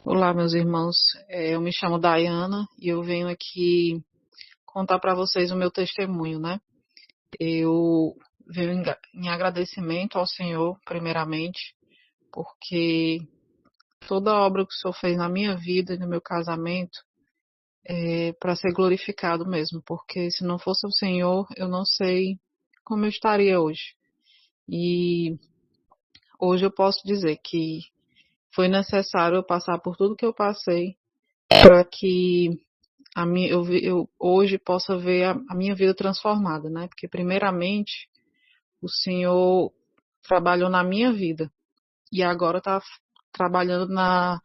Olá, meus irmãos. Eu me chamo Dayana e eu venho aqui contar para vocês o meu testemunho, né? Eu venho em agradecimento ao Senhor, primeiramente, porque toda a obra que o Senhor fez na minha vida e no meu casamento é para ser glorificado mesmo, porque se não fosse o Senhor, eu não sei como eu estaria hoje. E hoje eu posso dizer que foi necessário eu passar por tudo que eu passei para que eu hoje possa ver a minha vida transformada, né? Porque primeiramente o Senhor trabalhou na minha vida e agora está trabalhando no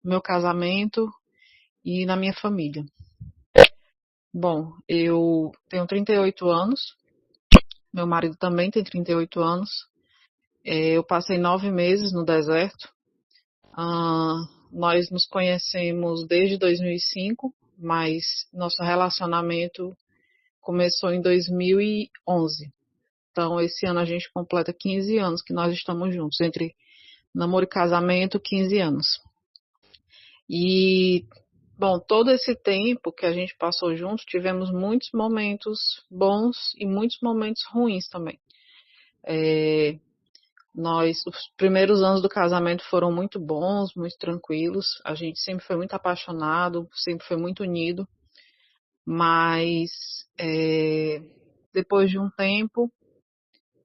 meu casamento e na minha família. Bom, eu tenho 38 anos, meu marido também tem 38 anos. Eu passei 9 meses no deserto. Nós nos conhecemos desde 2005, mas nosso relacionamento começou em 2011. Então, esse ano a gente completa 15 anos que nós estamos juntos, entre namoro e casamento, 15 anos. E, bom, todo esse tempo que a gente passou juntos, tivemos muitos momentos bons e muitos momentos ruins também. Os primeiros anos do casamento foram muito bons, muito tranquilos. A gente sempre foi muito apaixonado, sempre foi muito unido. Mas, depois de um tempo,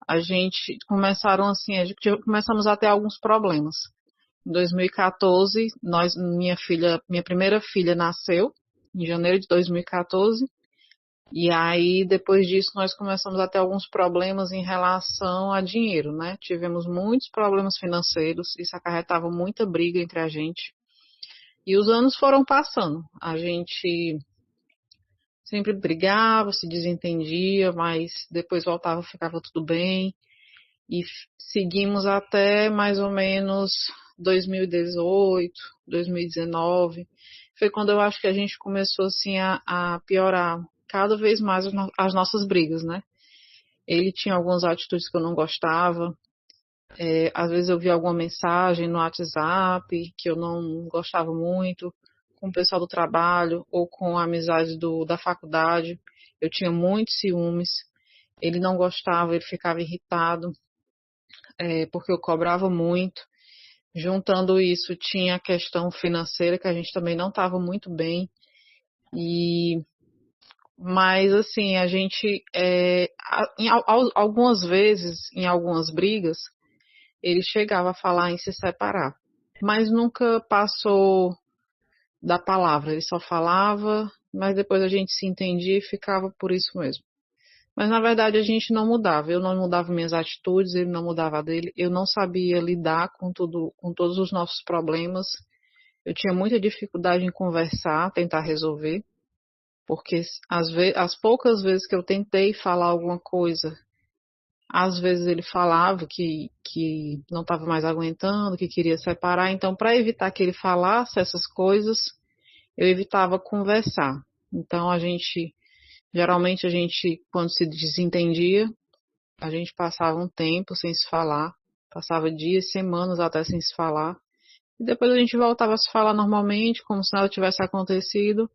a gente começamos a ter alguns problemas. Em 2014, minha primeira filha nasceu em janeiro de 2014. E aí, depois disso, nós começamos a ter alguns problemas em relação a dinheiro, né? Tivemos muitos problemas financeiros, isso acarretava muita briga entre a gente. E os anos foram passando. A gente sempre brigava, se desentendia, mas depois voltava, ficava tudo bem. E seguimos até mais ou menos 2018, 2019. Foi quando eu acho que a gente começou assim a piorar cada vez mais as nossas brigas, né? Ele tinha algumas atitudes que eu não gostava. Às vezes eu via alguma mensagem no WhatsApp que eu não gostava muito, com o pessoal do trabalho ou com a amizade da faculdade. Eu tinha muitos ciúmes. Ele não gostava, ele ficava irritado, porque eu cobrava muito. Juntando isso, tinha a questão financeira, que a gente também não estava muito bem. E, mas, assim, a gente, algumas vezes, em algumas brigas, ele chegava a falar em se separar. Mas nunca passou da palavra. Ele só falava, mas depois a gente se entendia e ficava por isso mesmo. Mas na verdade a gente não mudava. Eu não mudava minhas atitudes, ele não mudava a dele. Eu não sabia lidar com tudo, com todos os nossos problemas. Eu tinha muita dificuldade em conversar, tentar resolver, porque as poucas vezes que eu tentei falar alguma coisa, às vezes ele falava que não estava mais aguentando, que queria separar. Então, para evitar que ele falasse essas coisas, eu evitava conversar. Então, geralmente a gente, quando se desentendia, a gente passava um tempo sem se falar, passava dias, semanas até sem se falar. E depois a gente voltava a se falar normalmente, como se nada tivesse acontecido,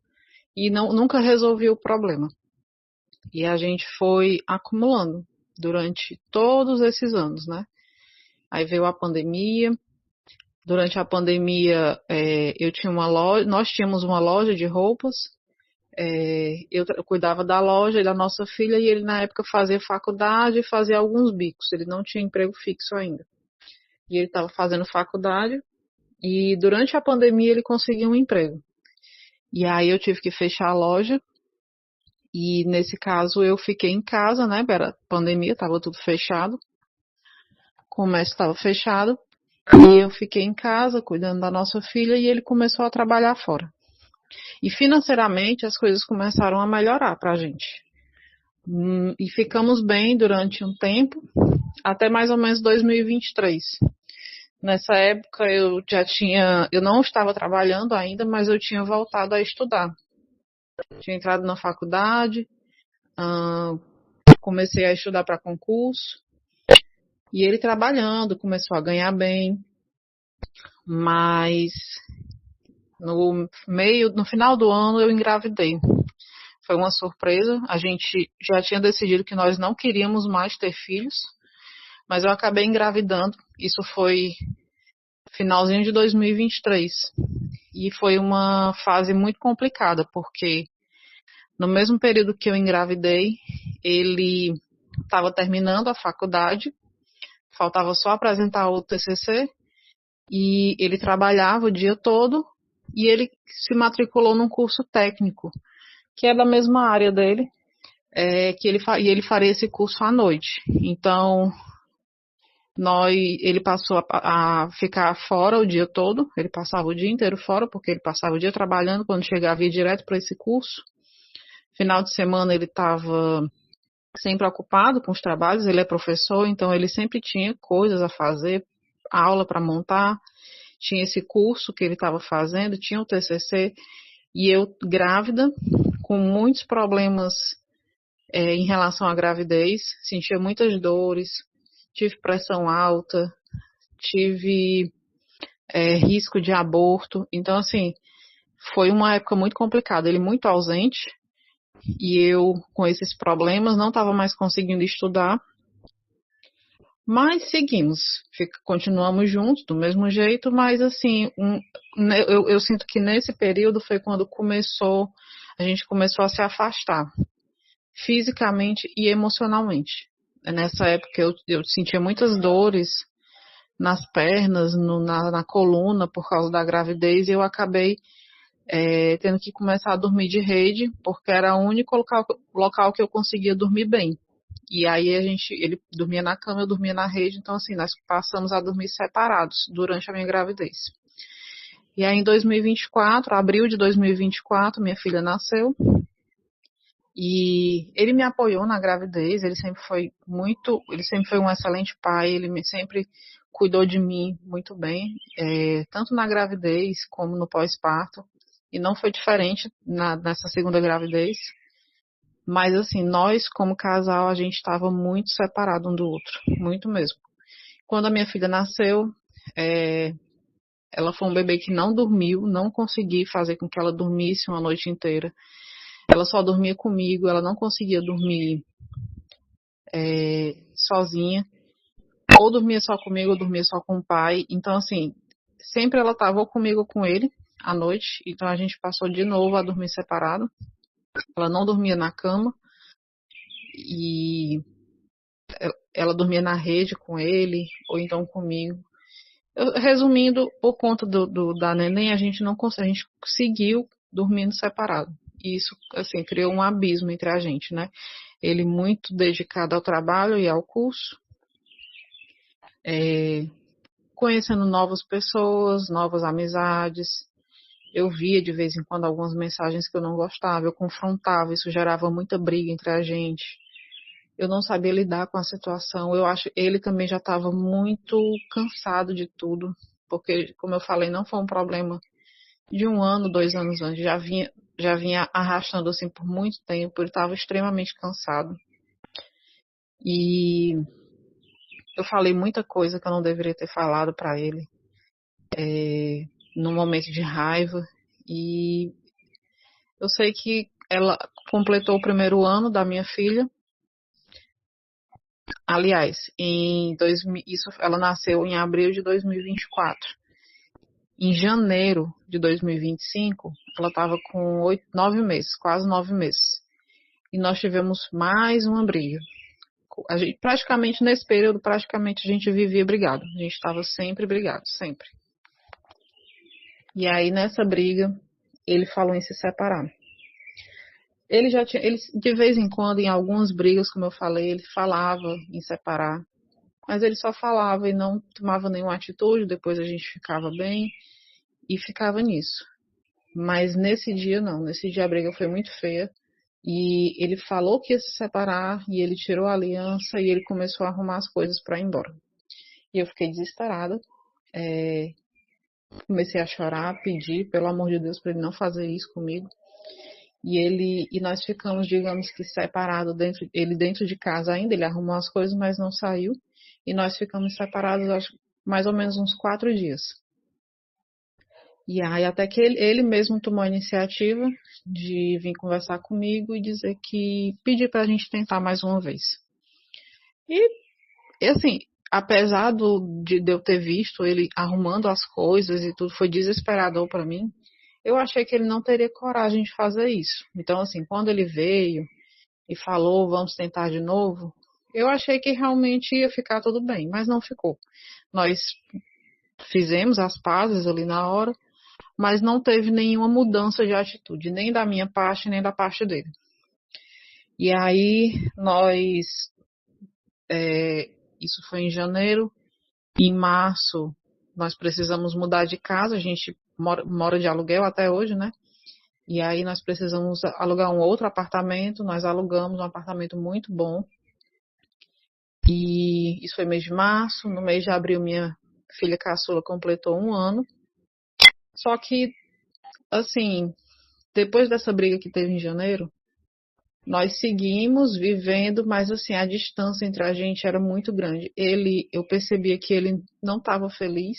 e nunca resolvia o problema. E a gente foi acumulando durante todos esses anos, né? Aí veio a pandemia. Durante a pandemia, eu tinha uma loja, nós tínhamos uma loja de roupas. Eu cuidava da loja e da nossa filha e ele na época fazia faculdade e fazia alguns bicos. Ele não tinha emprego fixo ainda. E ele estava fazendo faculdade e durante a pandemia ele conseguiu um emprego. E aí eu tive que fechar a loja e nesse caso eu fiquei em casa, né? Era pandemia, estava tudo fechado, o comércio estava fechado e eu fiquei em casa cuidando da nossa filha e ele começou a trabalhar fora. E financeiramente as coisas começaram a melhorar para a gente. E ficamos bem durante um tempo, até mais ou menos 2023. Nessa época eu não estava trabalhando ainda, mas eu tinha voltado a estudar. Tinha entrado na faculdade, comecei a estudar para concurso, e ele trabalhando, começou a ganhar bem, mas No final do ano eu engravidei. Foi uma surpresa. A gente já tinha decidido que nós não queríamos mais ter filhos, mas eu acabei engravidando. Isso foi finalzinho de 2023. E foi uma fase muito complicada, porque no mesmo período que eu engravidei, ele estava terminando a faculdade, faltava só apresentar o TCC, e ele trabalhava o dia todo, e ele se matriculou num curso técnico, que é da mesma área dele, e ele faria esse curso à noite. Então, ele passou a ficar fora o dia todo, ele passava o dia inteiro fora, porque ele passava o dia trabalhando, quando chegava ia direto para esse curso. Final de semana ele estava sempre ocupado com os trabalhos, ele é professor, então ele sempre tinha coisas a fazer, aula para montar, tinha esse curso que ele estava fazendo, tinha o TCC, e eu grávida, com muitos problemas em relação à gravidez, sentia muitas dores, tive pressão alta, tive risco de aborto, então assim, foi uma época muito complicada, ele muito ausente, e eu com esses problemas não estava mais conseguindo estudar, mas seguimos, continuamos juntos do mesmo jeito, mas assim, eu sinto que nesse período foi quando a gente começou a se afastar, fisicamente e emocionalmente. Nessa época eu sentia muitas dores nas pernas, na coluna por causa da gravidez, e eu acabei tendo que começar a dormir de rede, porque era o único local que eu conseguia dormir bem. E aí ele dormia na cama, eu dormia na rede, então assim, nós passamos a dormir separados durante a minha gravidez. E aí em 2024, abril de 2024, minha filha nasceu, e ele me apoiou na gravidez, ele sempre foi um excelente pai, sempre cuidou de mim muito bem, tanto na gravidez como no pós-parto, e não foi diferente nessa segunda gravidez. Mas assim, nós como casal, a gente estava muito separado um do outro, muito mesmo. Quando a minha filha nasceu, ela foi um bebê que não dormiu, não consegui fazer com que ela dormisse uma noite inteira. Ela só dormia comigo, ela não conseguia dormir sozinha. Ou dormia só comigo, ou dormia só com o pai. Então, assim, sempre ela estava ou comigo ou com ele à noite. Então a gente passou de novo a dormir separado. Ela não dormia na cama. E ela dormia na rede com ele, ou então comigo. Resumindo, por conta da neném, a gente seguiu dormindo separado. E isso, assim, criou um abismo entre a gente, né? Ele muito dedicado ao trabalho e ao curso, conhecendo novas pessoas, novas amizades. Eu via de vez em quando algumas mensagens que eu não gostava, eu confrontava, isso gerava muita briga entre a gente. Eu não sabia lidar com a situação. Eu acho que ele também já estava muito cansado de tudo, porque, como eu falei, não foi um problema de 1 ano, 2 anos antes, já vinha arrastando assim por muito tempo. Ele estava extremamente cansado. E eu falei muita coisa que eu não deveria ter falado para ele, num momento de raiva. E eu sei que ela completou o primeiro ano da minha filha. Aliás, ela nasceu em abril de 2024. Em janeiro de 2025, ela estava com 9 meses, quase 9 meses. E nós tivemos mais uma briga. Praticamente nesse período, praticamente a gente vivia brigado. A gente estava sempre brigado, sempre. E aí nessa briga, ele falou em se separar. Ele de vez em quando, em algumas brigas, como eu falei, ele falava em separar. Mas ele só falava e não tomava nenhuma atitude, depois a gente ficava bem e ficava nisso. Mas nesse dia não, nesse dia a briga foi muito feia e ele falou que ia se separar e ele tirou a aliança e ele começou a arrumar as coisas para ir embora. E eu fiquei desesperada, comecei a chorar, pedir pelo amor de Deus para ele não fazer isso comigo. E nós ficamos, digamos que separados, ele dentro de casa ainda, ele arrumou as coisas, mas não saiu. E nós ficamos separados, acho, mais ou menos uns 4 dias. E aí até que ele mesmo tomou a iniciativa de vir conversar comigo e dizer que pedir para a gente tentar mais uma vez. E assim, apesar de eu ter visto ele arrumando as coisas e tudo, foi desesperador para mim. Eu achei que ele não teria coragem de fazer isso. Então, assim, quando ele veio e falou, vamos tentar de novo, eu achei que realmente ia ficar tudo bem, mas não ficou. Nós fizemos as pazes ali na hora, mas não teve nenhuma mudança de atitude, nem da minha parte, nem da parte dele. E aí, isso foi em janeiro, em março, nós precisamos mudar de casa, a gente mora de aluguel até hoje, né? E aí nós precisamos alugar um outro apartamento, nós alugamos um apartamento muito bom. E isso foi mês de março, no mês de abril minha filha caçula completou 1 ano. Só que, assim, depois dessa briga que teve em janeiro, nós seguimos vivendo, mas assim, a distância entre a gente era muito grande. Eu percebia que ele não estava feliz,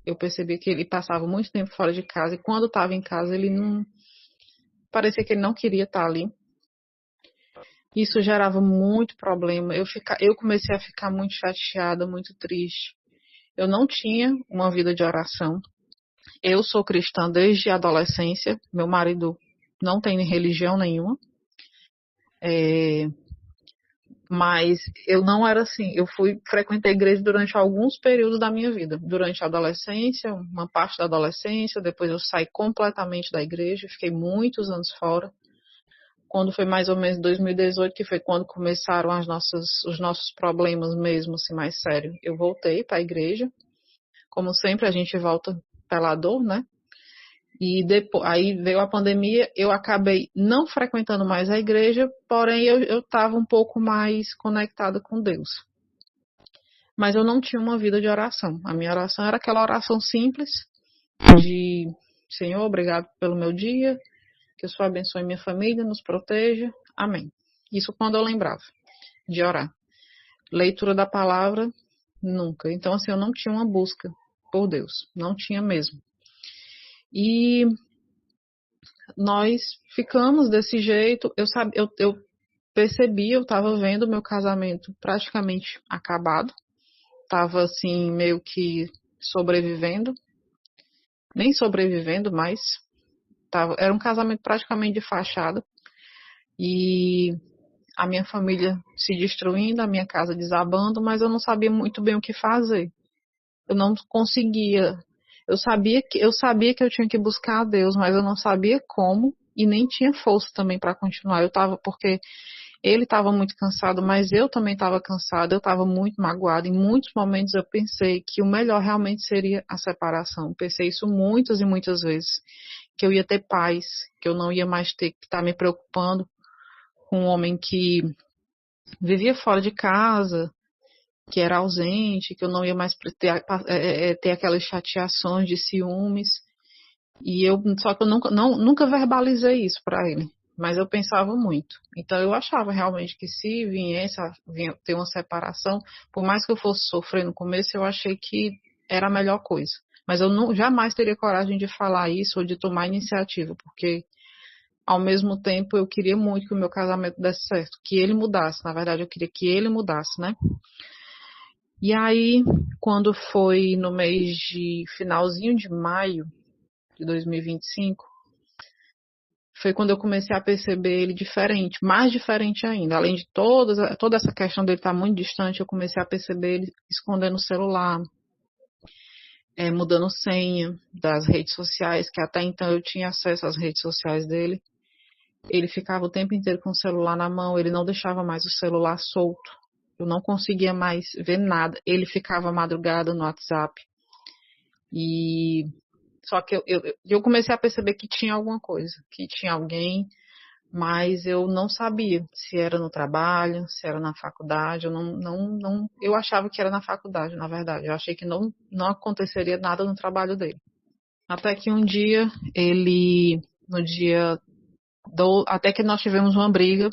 eu percebia que ele passava muito tempo fora de casa, e quando estava em casa, ele não. Parecia que ele não queria estar ali. Isso gerava muito problema. Eu comecei a ficar muito chateada, muito triste. Eu não tinha uma vida de oração. Eu sou cristã desde a adolescência. Meu marido não tem religião nenhuma. Mas eu não era assim. Eu frequentei a igreja durante alguns períodos da minha vida. Durante a adolescência, uma parte da adolescência. Depois eu saí completamente da igreja. Fiquei muitos anos fora. Quando foi mais ou menos 2018, que foi quando começaram os nossos problemas mesmo, assim, mais sério. Eu voltei para a igreja. Como sempre, a gente volta pela dor, né? E depois, aí veio a pandemia, eu acabei não frequentando mais a igreja, porém eu estava um pouco mais conectada com Deus. Mas eu não tinha uma vida de oração. A minha oração era aquela oração simples de Senhor, obrigado pelo meu dia, que o Senhor abençoe minha família, nos proteja. Amém. Isso quando eu lembrava de orar. Leitura da palavra, nunca. Então, assim, eu não tinha uma busca por Deus. Não tinha mesmo. E nós ficamos desse jeito. Eu percebi, eu estava vendo meu casamento praticamente acabado. Estava assim, meio que sobrevivendo. Nem sobrevivendo, mas era um casamento praticamente de fachada. E a minha família se destruindo, a minha casa desabando, mas eu não sabia muito bem o que fazer. Eu não conseguia. Eu sabia que eu tinha que buscar a Deus, mas eu não sabia como e nem tinha força também para continuar. Porque ele estava muito cansado, mas eu também estava cansada, eu estava muito magoada. Em muitos momentos eu pensei que o melhor realmente seria a separação. Pensei isso muitas e muitas vezes, que eu ia ter paz, que eu não ia mais ter que estar me preocupando com um homem que vivia fora de casa, que era ausente, que eu não ia mais ter aquelas chateações de ciúmes. Só que eu nunca verbalizei isso para ele, mas eu pensava muito. Então eu achava realmente que se viesse a ter uma separação, por mais que eu fosse sofrer no começo, eu achei que era a melhor coisa. Mas eu jamais teria coragem de falar isso ou de tomar iniciativa, porque ao mesmo tempo eu queria muito que o meu casamento desse certo, que ele mudasse. Na verdade, eu queria que ele mudasse, né? E aí, quando foi no mês de finalzinho de maio de 2025, foi quando eu comecei a perceber ele diferente, mais diferente ainda. Além de toda essa questão dele estar muito distante, eu comecei a perceber ele escondendo o celular, mudando senha das redes sociais, que até então eu tinha acesso às redes sociais dele. Ele ficava o tempo inteiro com o celular na mão, ele não deixava mais o celular solto. Eu não conseguia mais ver nada. Ele ficava madrugada no WhatsApp. E só que eu comecei a perceber que tinha alguma coisa, que tinha alguém, mas eu não sabia se era no trabalho, se era na faculdade. Eu achava que era na faculdade, na verdade. Eu achei que não aconteceria nada no trabalho dele. Até que um dia, no dia até que nós tivemos uma briga,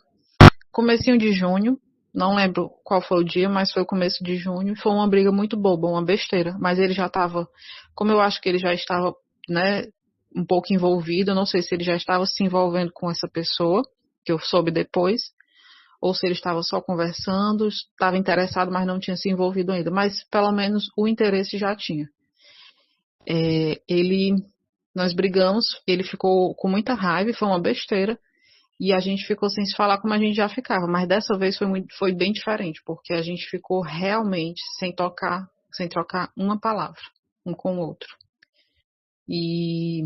comecinho de junho, não lembro qual foi o dia, mas foi o começo de junho. Foi uma briga muito boba, uma besteira. Mas ele já estava, como eu acho que ele já estava né, um pouco envolvido. Eu não sei se ele já estava se envolvendo com essa pessoa, que eu soube depois, ou se ele estava só conversando, estava interessado, mas não tinha se envolvido ainda. Mas pelo menos o interesse já tinha. Nós brigamos, ele ficou com muita raiva, foi uma besteira, e a gente ficou sem se falar como a gente já ficava. Mas dessa vez foi bem diferente, porque a gente ficou realmente sem trocar uma palavra, um com o outro. E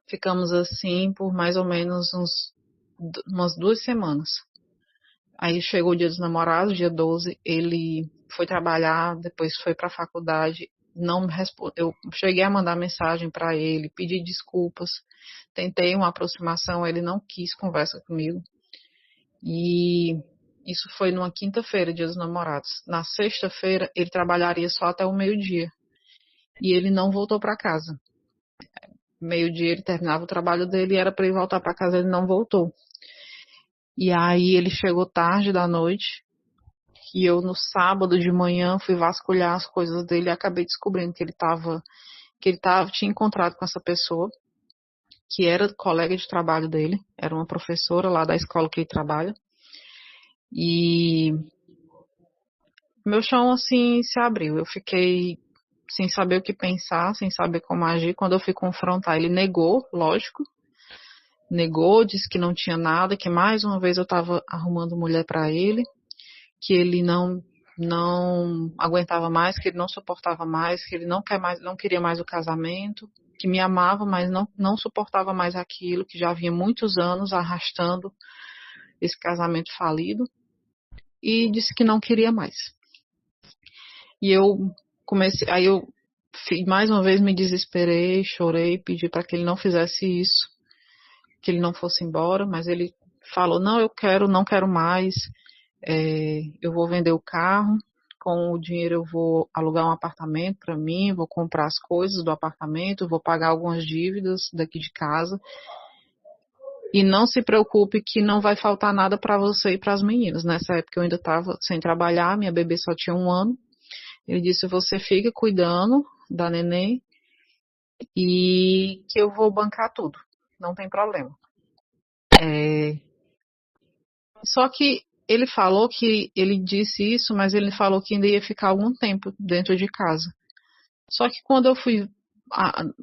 ficamos assim por mais ou menos umas 2 semanas. Aí chegou o dia dos namorados, dia 12, ele foi trabalhar, depois foi para a faculdade, não me respondeu. Eu cheguei a mandar mensagem para ele, pedi desculpas, tentei uma aproximação, ele não quis conversa comigo. E isso foi numa quinta-feira, dia dos namorados. Na sexta-feira, ele trabalharia só até o meio-dia. E ele não voltou para casa. Meio-dia ele terminava o trabalho dele e era para ele voltar para casa, ele não voltou. E aí ele chegou tarde da noite e eu no sábado de manhã fui vasculhar as coisas dele e acabei descobrindo que tinha encontrado com essa pessoa que era colega de trabalho dele, era uma professora lá da escola que ele trabalha. E meu chão assim se abriu. Eu fiquei sem saber o que pensar, sem saber como agir. Quando eu fui confrontar, ele negou, lógico. Negou, disse que não tinha nada, que mais uma vez eu estava arrumando mulher para ele, que ele não aguentava mais, que ele não suportava mais, que ele não queria mais o casamento, que me amava, mas não suportava mais aquilo, que já havia muitos anos arrastando esse casamento falido, e disse que não queria mais. E aí eu mais uma vez me desesperei, chorei, pedi para que ele não fizesse isso, que ele não fosse embora, mas ele falou, não, não quero mais, eu vou vender o carro, com o dinheiro eu vou alugar um apartamento para mim, vou comprar as coisas do apartamento, vou pagar algumas dívidas daqui de casa, e não se preocupe que não vai faltar nada para você e para as meninas. Nessa época eu ainda estava sem trabalhar, minha bebê só tinha 1 ano. Ele disse, você fica cuidando da neném e que eu vou bancar tudo, não tem problema. Só que ele disse isso, mas ele falou que ainda ia ficar algum tempo dentro de casa. Só que quando eu fui,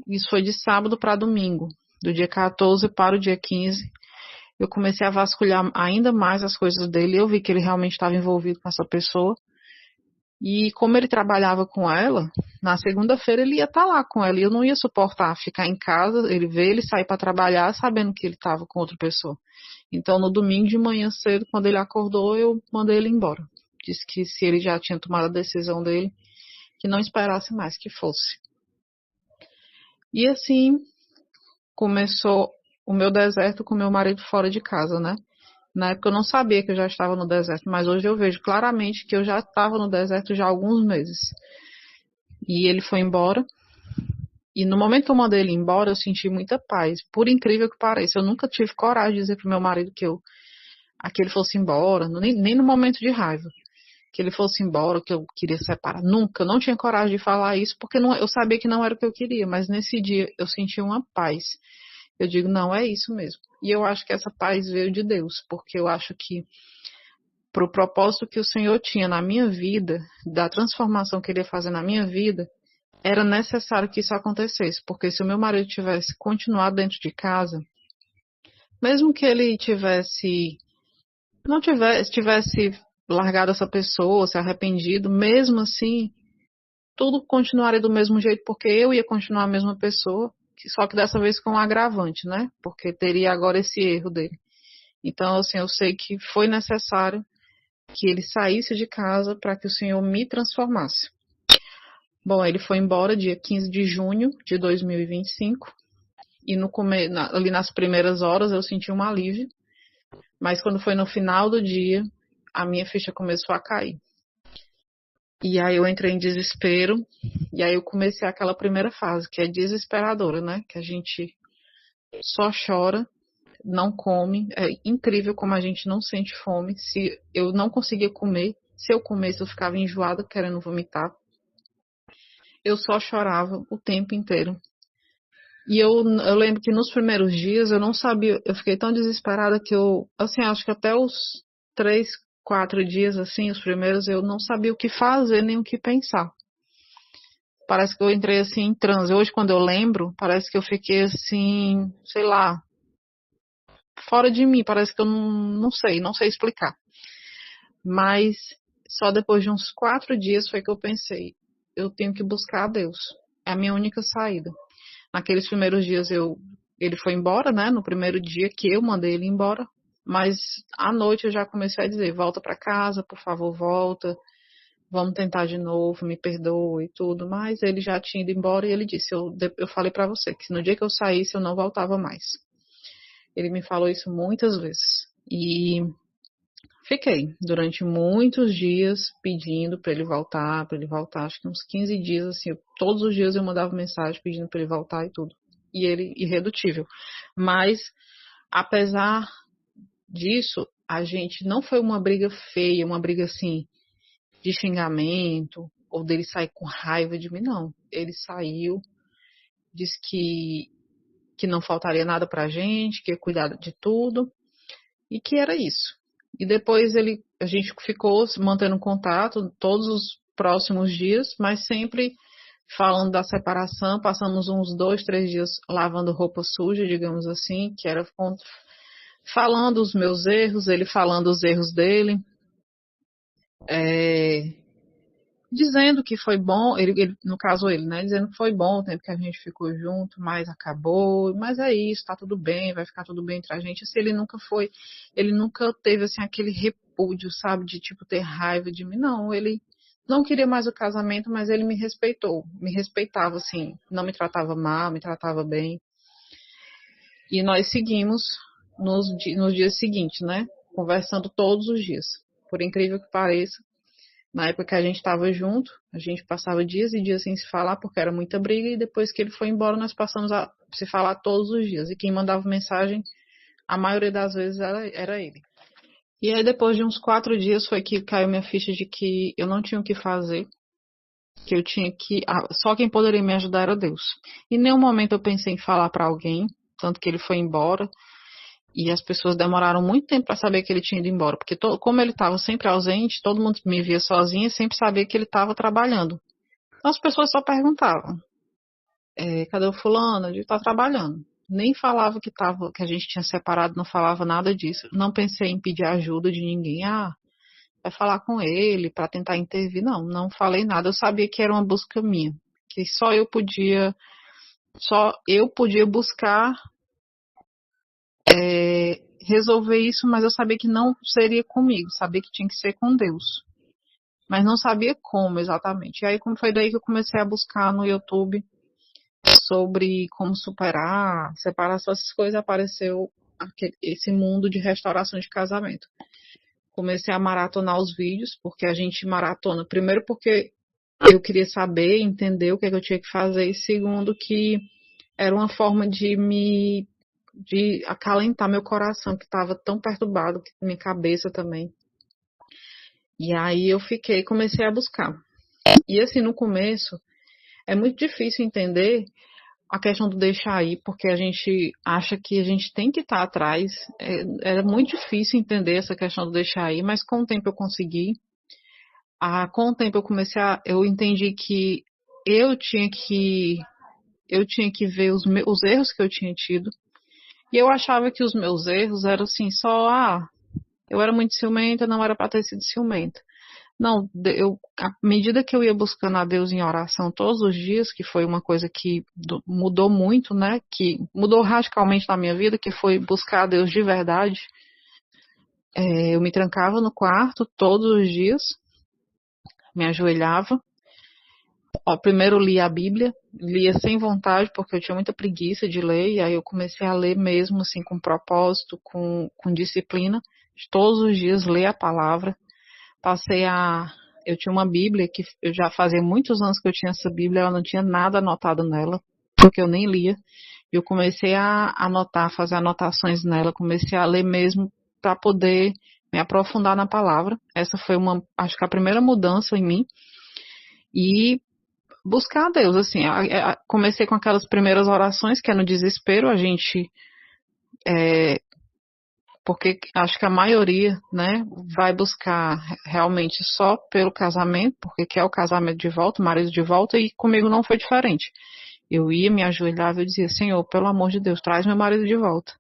isso foi de sábado para domingo, do dia 14 para o dia 15, eu comecei a vasculhar ainda mais as coisas dele, eu vi que ele realmente estava envolvido com essa pessoa. E como ele trabalhava com ela, na segunda-feira ele ia estar lá com ela. E eu não ia suportar ficar em casa, ele sair para trabalhar sabendo que ele estava com outra pessoa. Então no domingo de manhã cedo, quando ele acordou, eu mandei ele embora. Disse que se ele já tinha tomado a decisão dele, que não esperasse mais que fosse. E assim começou o meu deserto com meu marido fora de casa, né? Na época eu não sabia que eu já estava no deserto, mas hoje eu vejo claramente que eu já estava no deserto já há alguns meses. E ele foi embora. E no momento que eu mandei ele embora, eu senti muita paz. Por incrível que pareça, eu nunca tive coragem de dizer pro meu marido que ele fosse embora, nem no momento de raiva. Que ele fosse embora, que eu queria separar. Nunca, eu não tinha coragem de falar isso, porque eu sabia que não era o que eu queria. Mas nesse dia eu senti uma paz. Eu digo, não, é isso mesmo. E eu acho que essa paz veio de Deus, porque eu acho que para o propósito que o Senhor tinha na minha vida, da transformação que ele ia fazer na minha vida, era necessário que isso acontecesse, porque se o meu marido tivesse continuado dentro de casa, mesmo que ele tivesse largado essa pessoa, se arrependido, mesmo assim, tudo continuaria do mesmo jeito, porque eu ia continuar a mesma pessoa, só que dessa vez com um agravante, né? Porque teria agora esse erro dele. Então, assim, eu sei que foi necessário que ele saísse de casa para que o Senhor me transformasse. Bom, ele foi embora dia 15 de junho de 2025 e ali nas primeiras horas eu senti um alívio, mas quando foi no final do dia, a minha ficha começou a cair. E aí eu entrei em desespero, e aí eu comecei aquela primeira fase, que é desesperadora, né? Que a gente só chora, não come. É incrível como a gente não sente fome. Se eu não conseguia comer, se eu comesse eu ficava enjoada, querendo vomitar. Eu só chorava o tempo inteiro. E eu lembro que nos primeiros dias eu não sabia, eu fiquei tão desesperada que eu, assim, acho que até os 3, 4 dias, assim, os primeiros, eu não sabia o que fazer nem o que pensar. Parece que eu entrei assim em transe. Hoje, quando eu lembro, parece que eu fiquei assim, sei lá, fora de mim. Parece que eu não sei explicar. Mas só depois de uns 4 dias foi que eu pensei, eu tenho que buscar a Deus. É a minha única saída. Naqueles primeiros dias ele foi embora, né? No primeiro dia que eu mandei ele embora. Mas à noite eu já comecei a dizer, volta para casa, por favor, volta. Vamos tentar de novo, me perdoe e tudo. Mas ele já tinha ido embora e ele disse, eu falei para você que no dia que eu saísse eu não voltava mais. Ele me falou isso muitas vezes. E fiquei durante muitos dias pedindo para ele voltar, para ele voltar. Acho que uns 15 dias, assim, todos os dias eu mandava mensagem pedindo para ele voltar e tudo. E ele, irredutível. Mas, apesar disso, a gente não foi uma briga feia, uma briga assim, de xingamento, ou dele sair com raiva de mim, não. Ele saiu, disse que não faltaria nada pra gente, que ia cuidar de tudo. E que era isso. E depois a gente ficou mantendo contato todos os próximos dias, mas sempre falando da separação. Passamos uns 2, 3 dias lavando roupa suja, digamos assim, que era falando os meus erros, ele falando os erros dele, é, dizendo que foi bom, no caso ele, né, dizendo que foi bom o tempo que a gente ficou junto, mas acabou, mas é isso, tá tudo bem, vai ficar tudo bem entre a gente. Assim, ele nunca teve assim aquele repúdio, sabe, de tipo ter raiva de mim, não, ele não queria mais o casamento, mas ele me respeitou, me respeitava assim, não me tratava mal, me tratava bem. E nós seguimos nos dias seguintes, né, conversando todos os dias. Por incrível que pareça, na época que a gente estava junto, a gente passava dias e dias sem se falar porque era muita briga, e depois que ele foi embora, nós passamos a se falar todos os dias. E quem mandava mensagem, a maioria das vezes, era ele. E aí, depois de uns 4 dias, foi que caiu minha ficha de que eu não tinha o que fazer, que eu tinha que. Só quem poderia me ajudar era Deus. Em nenhum momento eu pensei em falar para alguém, tanto que ele foi embora. E as pessoas demoraram muito tempo para saber que ele tinha ido embora, porque como ele estava sempre ausente, todo mundo me via sozinha e sempre sabia que ele estava trabalhando. Então as pessoas só perguntavam, cadê o fulano? Ele está trabalhando. Nem falava que a gente tinha separado, não falava nada disso. Não pensei em pedir ajuda de ninguém. Vai falar com ele para tentar intervir. Não, não falei nada. Eu sabia que era uma busca minha, que só eu podia buscar resolver isso, mas eu sabia que não seria comigo, sabia que tinha que ser com Deus, mas não sabia como exatamente. E aí como foi daí que eu comecei a buscar no YouTube sobre como superar, separação, essas coisas, apareceu esse mundo de restauração de casamento. Comecei a maratonar os vídeos, porque a gente maratona, primeiro porque eu queria saber, entender o que é que eu tinha que fazer, e segundo que era uma forma de acalentar meu coração, que estava tão perturbado, minha cabeça também. E aí eu comecei a buscar. E assim, no começo, é muito difícil entender a questão do deixar ir, porque a gente acha que a gente tem que estar atrás. Era muito difícil entender essa questão do deixar ir, mas com o tempo eu consegui. Com o tempo eu entendi que eu tinha que, eu tinha que ver os erros que eu tinha tido. E eu achava que os meus erros eram assim, eu era muito ciumenta, não era para ter sido ciumenta. Não, à medida que eu ia buscando a Deus em oração todos os dias, que foi uma coisa que mudou muito, né? Que mudou radicalmente na minha vida, que foi buscar a Deus de verdade. Eu me trancava no quarto todos os dias, me ajoelhava. Primeiro lia a Bíblia, lia sem vontade, porque eu tinha muita preguiça de ler, e aí eu comecei a ler mesmo, assim, com propósito, com disciplina, de todos os dias ler a palavra. Eu tinha uma Bíblia que eu já fazia muitos anos que eu tinha essa Bíblia, ela não tinha nada anotado nela, porque eu nem lia. Eu comecei a anotar, fazer anotações nela, comecei a ler mesmo para poder me aprofundar na palavra. Essa foi acho que a primeira mudança em mim. E buscar a Deus, assim, comecei com aquelas primeiras orações, que é no desespero, a gente, porque acho que a maioria, né, vai buscar realmente só pelo casamento, porque quer o casamento de volta, o marido de volta, e comigo não foi diferente. Eu ia, me ajoelhava e dizia, Senhor, pelo amor de Deus, traz meu marido de volta.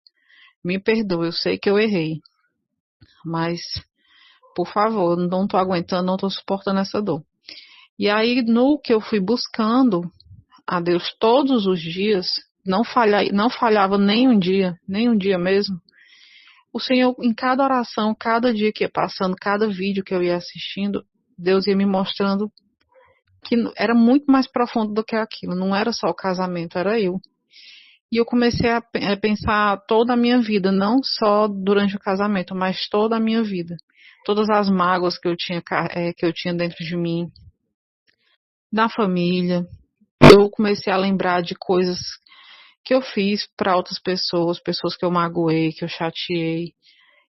Me perdoa, eu sei que eu errei, mas, por favor, não estou aguentando, não estou suportando essa dor. E aí, no que eu fui buscando a Deus todos os dias, não falhava nem um dia mesmo. O Senhor, em cada oração, cada dia que ia passando, cada vídeo que eu ia assistindo, Deus ia me mostrando que era muito mais profundo do que aquilo. Não era só o casamento, era eu. E eu comecei a pensar toda a minha vida, não só durante o casamento, mas toda a minha vida. Todas as mágoas que eu tinha dentro de mim, da família. Eu comecei a lembrar de coisas que eu fiz para outras pessoas, pessoas que eu magoei, que eu chateei.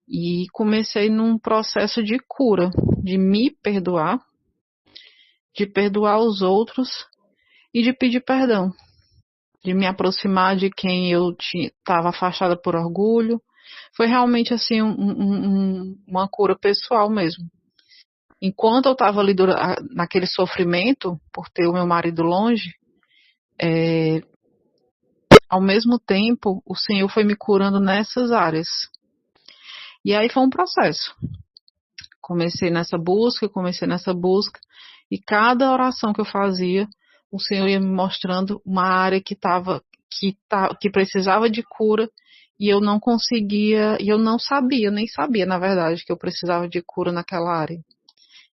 E comecei num processo de cura, de me perdoar, de perdoar os outros e de pedir perdão, de me aproximar de quem eu estava afastada por orgulho. Foi realmente assim uma cura pessoal mesmo. Enquanto eu estava ali naquele sofrimento por ter o meu marido longe, ao mesmo tempo o Senhor foi me curando nessas áreas. E aí foi um processo. Comecei nessa busca, e cada oração que eu fazia, o Senhor ia me mostrando uma área que precisava de cura, e eu não conseguia, e eu não sabia, nem sabia, na verdade, que eu precisava de cura naquela área.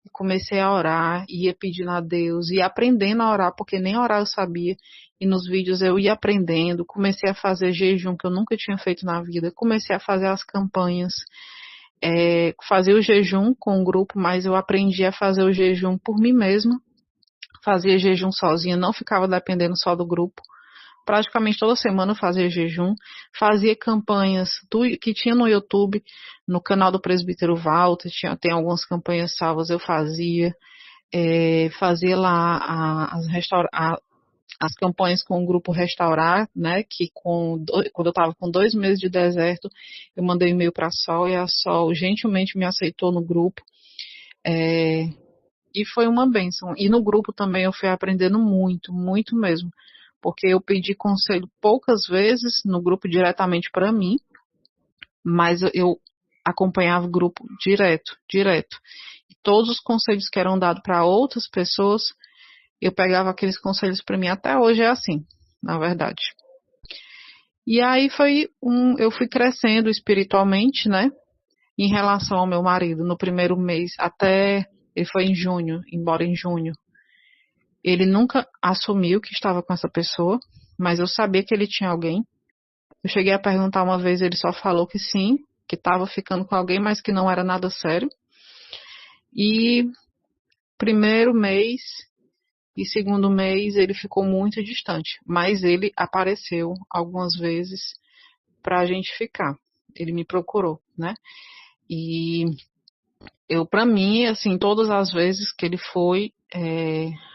E comecei a orar, ia pedindo a Deus, ia aprendendo a orar, porque nem orar eu sabia, e nos vídeos eu ia aprendendo, comecei a fazer jejum que eu nunca tinha feito na vida, comecei a fazer as campanhas, fazer o jejum com o grupo, mas eu aprendi a fazer o jejum por mim mesma, fazia jejum sozinha, não ficava dependendo só do grupo. Praticamente toda semana eu fazia jejum, fazia campanhas que tinha no YouTube, no canal do Presbítero Walter, tem algumas campanhas salvas, eu fazia lá as campanhas com o grupo Restaurar, né, que quando eu estava com 2 meses de deserto, eu mandei um e-mail para a Sol, e a Sol gentilmente me aceitou no grupo, e foi uma bênção. E no grupo também eu fui aprendendo muito, muito mesmo, porque eu pedi conselho poucas vezes no grupo diretamente para mim, mas eu acompanhava o grupo direto. E todos os conselhos que eram dados para outras pessoas, eu pegava aqueles conselhos para mim. Até hoje é assim, na verdade. E aí eu fui crescendo espiritualmente, né? Em relação ao meu marido, no primeiro mês, ele foi em junho, embora em junho. Ele nunca assumiu que estava com essa pessoa, mas eu sabia que ele tinha alguém. Eu cheguei a perguntar uma vez, ele só falou que sim, que estava ficando com alguém, mas que não era nada sério. E primeiro mês e segundo mês ele ficou muito distante, mas ele apareceu algumas vezes para a gente ficar. Ele me procurou, né? E para mim, assim, todas as vezes que ele foi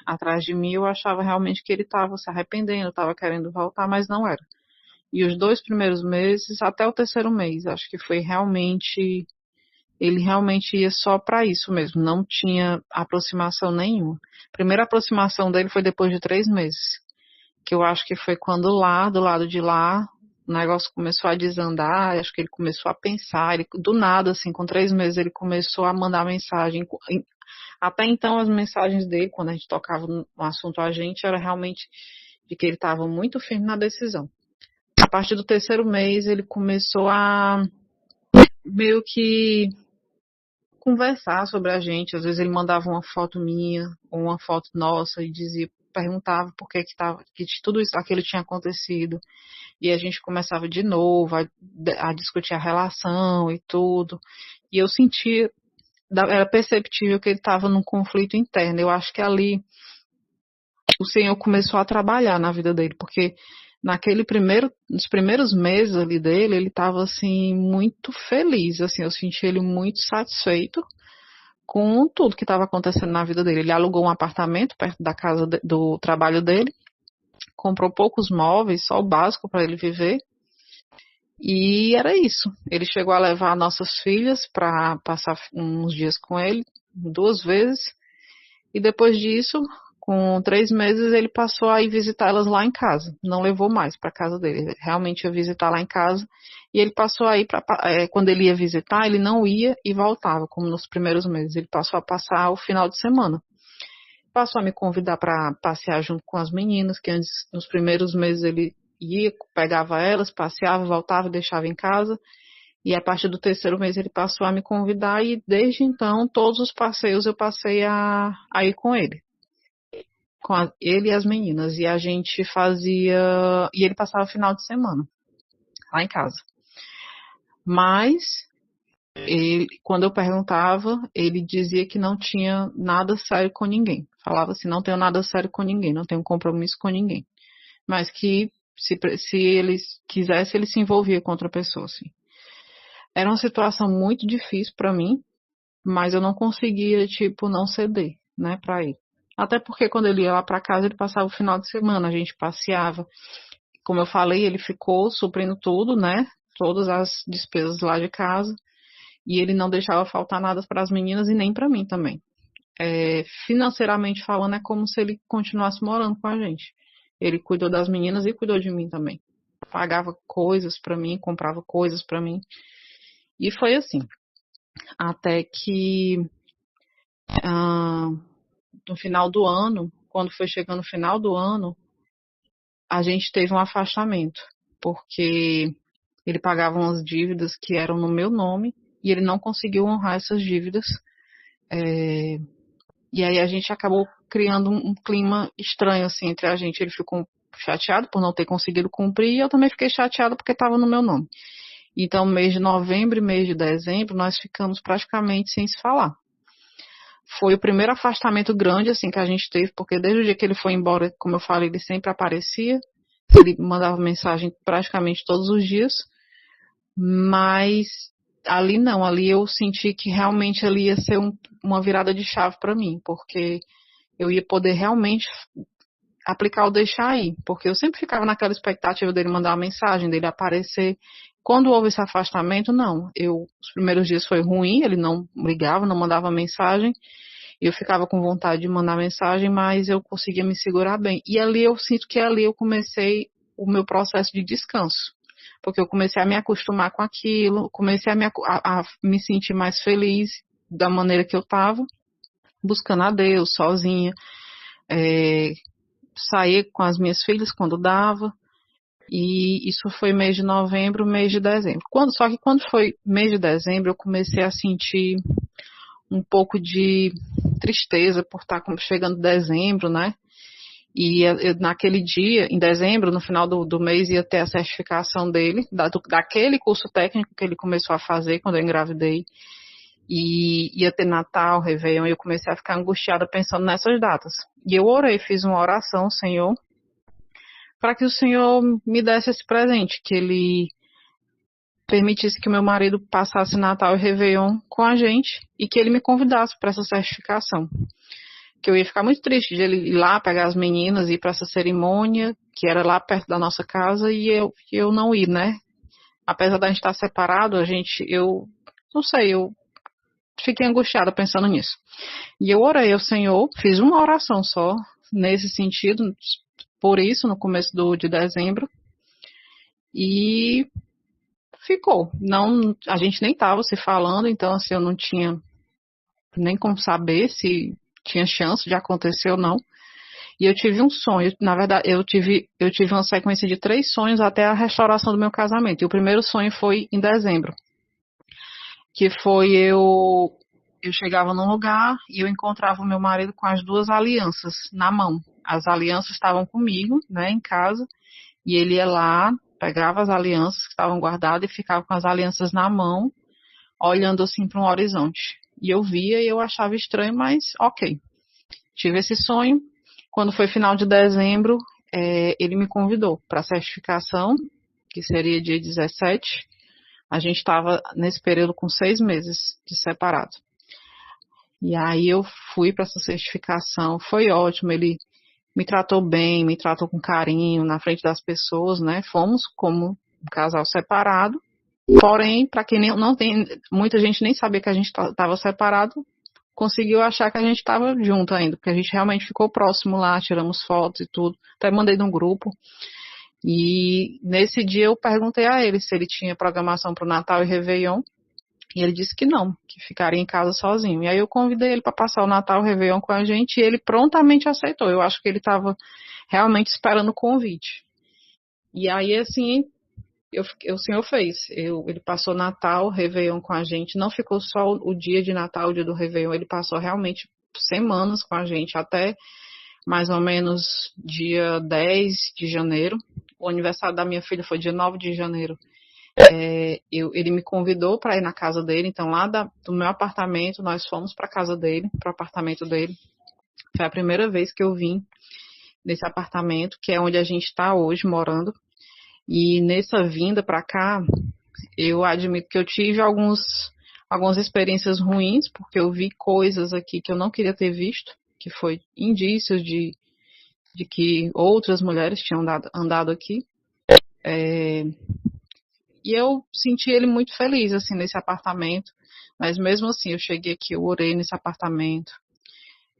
atrás de mim, eu achava realmente que ele estava se arrependendo, estava querendo voltar, mas não era. E os 2 primeiros meses, até o terceiro mês, acho que ele realmente ia só para isso mesmo, não tinha aproximação nenhuma. A primeira aproximação dele foi depois de 3 meses, que eu acho que foi quando lá, do lado de lá, o negócio começou a desandar, acho que ele começou a pensar, do nada, assim, com 3 meses ele começou a mandar mensagem. Até então as mensagens dele, quando a gente tocava no assunto a gente, era realmente de que ele estava muito firme na decisão. A partir do terceiro mês ele começou a meio que conversar sobre a gente. Às vezes ele mandava uma foto minha ou uma foto nossa e perguntava por que tudo isso, aquilo tinha acontecido. E a gente começava de novo a discutir a relação e tudo. E eu sentia, era perceptível que ele estava num conflito interno. Eu acho que ali o Senhor começou a trabalhar na vida dele, porque nos primeiros meses ali dele, ele estava assim muito feliz, assim, eu senti ele muito satisfeito com tudo que estava acontecendo na vida dele. Ele alugou um apartamento perto da casa do trabalho dele, comprou poucos móveis, só o básico para ele viver. E era isso. Ele chegou a levar nossas filhas para passar uns dias com ele, 2 vezes. E depois disso, com 3 meses, ele passou a ir visitar elas lá em casa. Não levou mais para casa dele. Ele realmente ia visitar lá em casa. E ele passou a ir quando ele ia visitar, ele não ia e voltava, como nos primeiros meses. Ele passou a passar o final de semana. Passou a me convidar para passear junto com as meninas, que antes, nos primeiros meses, ele ia, pegava elas, passeava, voltava e deixava em casa. E a partir do 3º mês ele passou a me convidar e desde então todos os passeios eu passei a ir com ele. Ele e as meninas. E a gente fazia... E ele passava o final de semana lá em casa. Mas quando eu perguntava, ele dizia que não tinha nada sério com ninguém. Falava assim, não tenho nada sério com ninguém, não tenho compromisso com ninguém. Mas que se ele quisesse, ele se envolvia com outra pessoa, assim. Era uma situação muito difícil para mim, mas eu não conseguia, não ceder, né, para ele. Até porque quando ele ia lá para casa, ele passava o final de semana, a gente passeava. Como eu falei, ele ficou suprindo tudo, né, todas as despesas lá de casa, e ele não deixava faltar nada para as meninas e nem para mim também. Financeiramente falando, é como se ele continuasse morando com a gente. Ele cuidou das meninas e cuidou de mim também. Pagava coisas para mim, comprava coisas para mim. E foi assim. Até que no final do ano, quando foi chegando o final do ano, a gente teve um afastamento. Porque ele pagava umas dívidas que eram no meu nome e ele não conseguiu honrar essas dívidas. E aí a gente acabou criando um clima estranho assim entre a gente. Ele ficou chateado por não ter conseguido cumprir e eu também fiquei chateada porque estava no meu nome. Então, mês de novembro e mês de dezembro, nós ficamos praticamente sem se falar. Foi o primeiro afastamento grande assim que a gente teve, porque desde o dia que ele foi embora, como eu falei, ele sempre aparecia. Ele mandava mensagem praticamente todos os dias. Mas ali não, ali eu senti que realmente ali ia ser uma virada de chave para mim, porque eu ia poder realmente aplicar o deixar aí, porque eu sempre ficava naquela expectativa dele mandar uma mensagem, dele aparecer. Quando houve esse afastamento, não. Os primeiros dias foi ruim, ele não ligava, não mandava mensagem, eu ficava com vontade de mandar mensagem, mas eu conseguia me segurar bem. E ali eu sinto que ali eu comecei o meu processo de descanso, porque eu comecei a me acostumar com aquilo, comecei a me sentir mais feliz da maneira que eu estava, buscando a Deus, sozinha, sair com as minhas filhas quando dava, e isso foi mês de novembro, mês de dezembro. Só que quando foi mês de dezembro, eu comecei a sentir um pouco de tristeza por estar chegando dezembro, né? E naquele dia, em dezembro, no final do mês, ia ter a certificação dele, daquele curso técnico que ele começou a fazer quando eu engravidei. E ia ter Natal, Réveillon, e eu comecei a ficar angustiada pensando nessas datas. E eu orei, fiz uma oração, Senhor, para que o Senhor me desse esse presente, que Ele permitisse que o meu marido passasse Natal e Réveillon com a gente e que ele me convidasse para essa certificação. Que eu ia ficar muito triste de ele ir lá pegar as meninas e ir para essa cerimônia, que era lá perto da nossa casa, e eu não ir, né? Apesar da gente estar separado, eu não sei, eu fiquei angustiada pensando nisso. E eu orei ao Senhor, fiz uma oração só, nesse sentido, por isso, no começo de dezembro, e ficou. Não, a gente nem estava se falando, então assim, eu não tinha nem como saber se tinha chance de acontecer ou não. E eu tive um sonho, na verdade, eu tive uma sequência de 3 sonhos até a restauração do meu casamento. E o primeiro sonho foi em dezembro, que foi eu chegava num lugar e eu encontrava o meu marido com as 2 alianças na mão. As alianças estavam comigo, né, em casa, e ele ia lá, pegava as alianças que estavam guardadas e ficava com as alianças na mão, olhando assim para um horizonte. E eu via e eu achava estranho, mas ok. Tive esse sonho. Quando foi final de dezembro, ele me convidou para a certificação, que seria dia 17. A gente estava nesse período com 6 meses de separado. E aí eu fui para essa certificação, foi ótimo, ele me tratou bem, me tratou com carinho na frente das pessoas, né? Fomos como um casal separado, porém, para quem não tem, muita gente nem sabia que a gente estava separado, conseguiu achar que a gente estava junto ainda, porque a gente realmente ficou próximo lá, tiramos fotos e tudo, até mandei num grupo. E nesse dia eu perguntei a ele se ele tinha programação para o Natal e Réveillon, e ele disse que não, que ficaria em casa sozinho. E aí eu convidei ele para passar o Natal e o Réveillon com a gente e ele prontamente aceitou. Eu acho que ele estava realmente esperando o convite. E aí, assim, o senhor fez. Ele passou Natal, Réveillon com a gente. Não ficou só o dia de Natal, o dia do Réveillon. Ele passou realmente semanas com a gente, até mais ou menos dia 10 de janeiro. O aniversário da minha filha foi dia 9 de janeiro. Ele me convidou para ir na casa dele, então lá do meu apartamento nós fomos para a casa dele, para o apartamento dele. Foi a primeira vez que eu vim nesse apartamento, que é onde a gente está hoje morando. E nessa vinda para cá, eu admito que eu tive algumas experiências ruins, porque eu vi coisas aqui que eu não queria ter visto, que foi indícios de que outras mulheres tinham andado aqui. E eu senti ele muito feliz, assim, nesse apartamento. Mas mesmo assim, eu cheguei aqui, eu orei nesse apartamento.